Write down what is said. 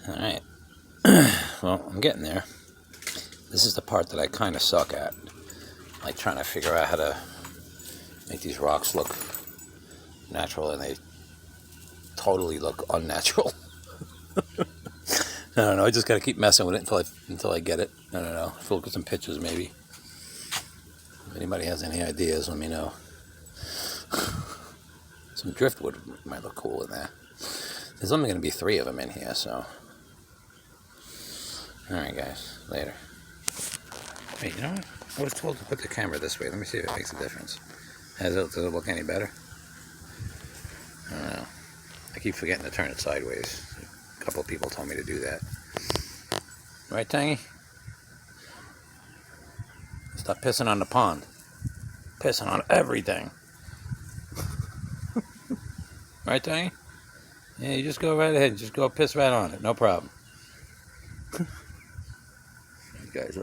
Alright, well, I'm getting there. This is the part that I kind of suck at. Like trying to figure out how to make these rocks look natural, and they totally look unnatural. I don't know, I just gotta keep messing with it until I get it. I don't know, look at some pictures maybe. If anybody has any ideas, let me know. Some driftwood might look cool in there. There's only going to be 3 of them in here, so. Alright, guys. Later. Wait, you know what? I was told to put the camera this way. Let me see if it makes a difference. Does it look any better? I don't know. I keep forgetting to turn it sideways. A couple of people told me to do that. Right, Tangy? Stop pissing on the pond. Pissing on everything. Right, Tangy? Yeah, you just go right ahead. Just go piss right on it. No problem. You guys later.